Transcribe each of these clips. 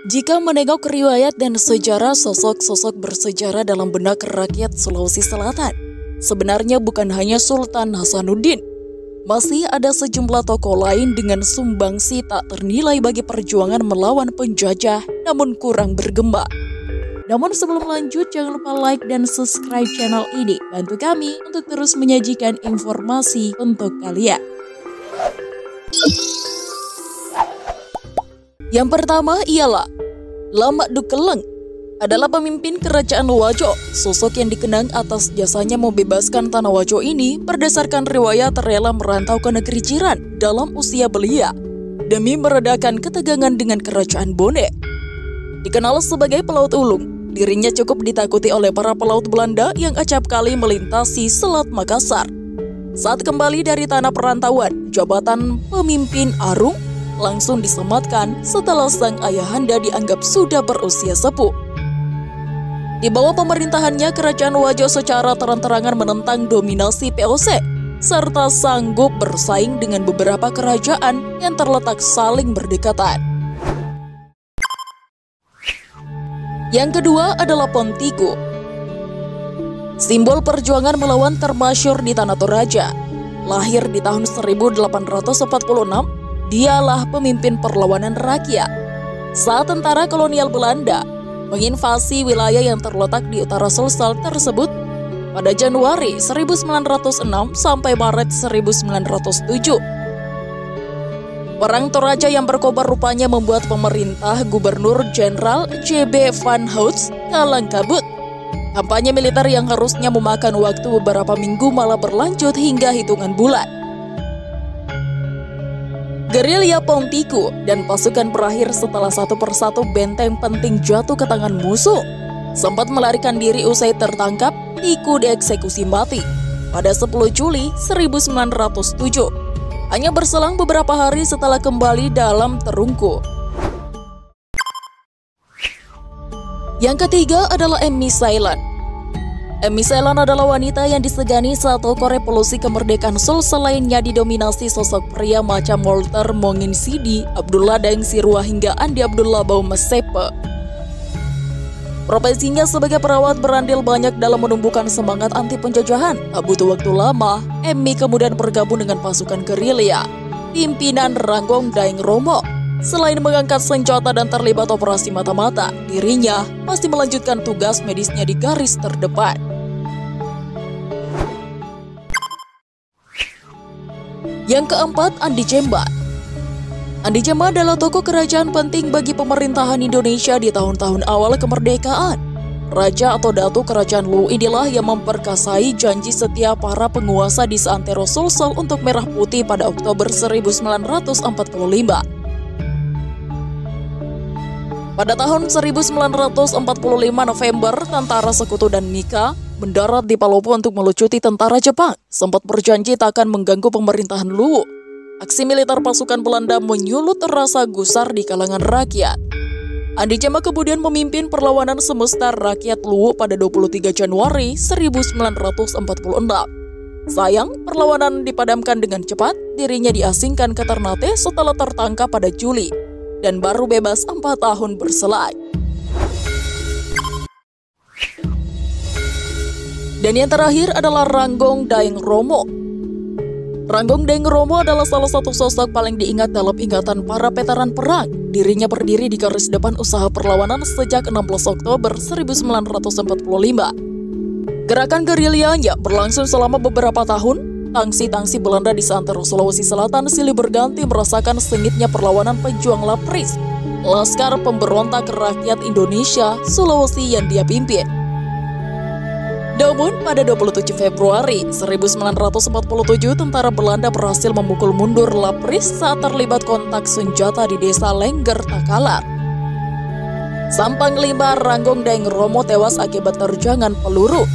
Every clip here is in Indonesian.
Jika menengok riwayat dan sejarah sosok-sosok bersejarah dalam benak rakyat Sulawesi Selatan, sebenarnya bukan hanya Sultan Hasanuddin. Masih ada sejumlah tokoh lain dengan sumbangsi tak ternilai bagi perjuangan melawan penjajah, namun kurang bergema. Namun sebelum lanjut, jangan lupa like dan subscribe channel ini. Bantu kami untuk terus menyajikan informasi untuk kalian. Yang pertama ialah Lama Dukeleng adalah pemimpin kerajaan Wajo. Sosok yang dikenang atas jasanya membebaskan tanah Wajo ini berdasarkan riwayat rela merantau ke negeri jiran dalam usia belia demi meredakan ketegangan dengan kerajaan Bone. Dikenal sebagai pelaut ulung, dirinya cukup ditakuti oleh para pelaut Belanda yang acap kali melintasi Selat Makassar. Saat kembali dari tanah perantauan, jabatan pemimpin Arung langsung disematkan setelah sang ayahanda dianggap sudah berusia sepuh. Di bawah pemerintahannya, kerajaan Wajo secara terang-terangan menentang dominasi POC, serta sanggup bersaing dengan beberapa kerajaan yang terletak saling berdekatan. Yang kedua adalah Pontiku, simbol perjuangan melawan termasyur di Tanah Toraja. Lahir di tahun 1846, dialah pemimpin perlawanan rakyat saat tentara kolonial Belanda menginvasi wilayah yang terletak di utara Sulsel tersebut pada Januari 1906 sampai Maret 1907. Perang Toraja yang berkobar rupanya membuat pemerintah Gubernur Jenderal J.B. Van Houts kalang kabut. Kampanye militer yang harusnya memakan waktu beberapa minggu malah berlanjut hingga hitungan bulan. Gerilya Pontiku dan pasukan berakhir setelah satu persatu benteng penting jatuh ke tangan musuh. Sempat melarikan diri usai tertangkap, Tiku dieksekusi mati pada 10 Juli 1907. Hanya berselang beberapa hari setelah kembali dalam terungkuk. Yang ketiga adalah Emmy Sailan. Emmy Sailan adalah wanita yang disegani saat tokoh revolusi kemerdekaan Sulsel lainnya didominasi sosok pria macam Walter Monginsidi, Abdullah Daeng Sirwa hingga Andi Abdullah Baumesepe. Profesinya sebagai perawat berandil banyak dalam menumbuhkan semangat anti penjajahan. Tak butuh waktu lama, Emmy kemudian bergabung dengan pasukan gerilya pimpinan Ranggong Daeng Romo. Selain mengangkat senjata dan terlibat operasi mata-mata, dirinya masih melanjutkan tugas medisnya di garis terdepan. Yang keempat, Andi Jemba. Andi Jemba adalah tokoh kerajaan penting bagi pemerintahan Indonesia di tahun-tahun awal kemerdekaan. Raja atau Datu Kerajaan Luwu inilah yang memperkasai janji setia para penguasa di seantero Sulsel untuk Merah Putih pada Oktober 1945. Pada tahun 1945 November, tentara sekutu dan Nika mendarat di Palopo untuk melucuti tentara Jepang. Sempat berjanji tak akan mengganggu pemerintahan Luwu. Aksi militer pasukan Belanda menyulut rasa gusar di kalangan rakyat. Andi Jemba kemudian memimpin perlawanan semesta rakyat Luwu pada 23 Januari 1946. Sayang, perlawanan dipadamkan dengan cepat. Dirinya diasingkan ke Ternate setelah tertangkap pada Juli dan baru bebas 4 tahun berselang. Dan yang terakhir adalah Ranggong Daeng Romo. Ranggong Daeng Romo adalah salah satu sosok paling diingat dalam ingatan para veteran perang. Dirinya berdiri di garis depan usaha perlawanan sejak 16 Oktober 1945. Gerakan gerilyanya berlangsung selama beberapa tahun. Tangsi-tangsi Belanda di seantero Sulawesi Selatan silih berganti merasakan sengitnya perlawanan pejuang Lapris, Laskar Pemberontak Rakyat Indonesia Sulawesi yang dia pimpin. Namun pada 27 Februari 1947 tentara Belanda berhasil memukul mundur Lapris saat terlibat kontak senjata di desa Lengger, Takalar. Sang panglima Ranggong Daeng Romo tewas akibat terjangan peluru.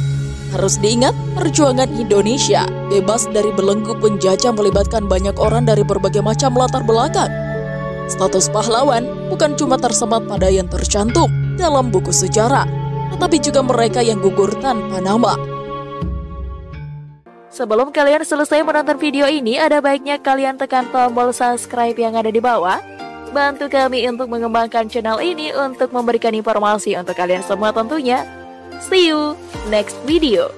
Harus diingat, perjuangan Indonesia bebas dari belenggu penjajah melibatkan banyak orang dari berbagai macam latar belakang. Status pahlawan bukan cuma tersemat pada yang tercantum dalam buku sejarah, tetapi juga mereka yang gugur tanpa nama. Sebelum kalian selesai menonton video ini, ada baiknya kalian tekan tombol subscribe yang ada di bawah bantu kami untuk mengembangkan channel ini untuk memberikan informasi untuk kalian semua tentunya. See you next video.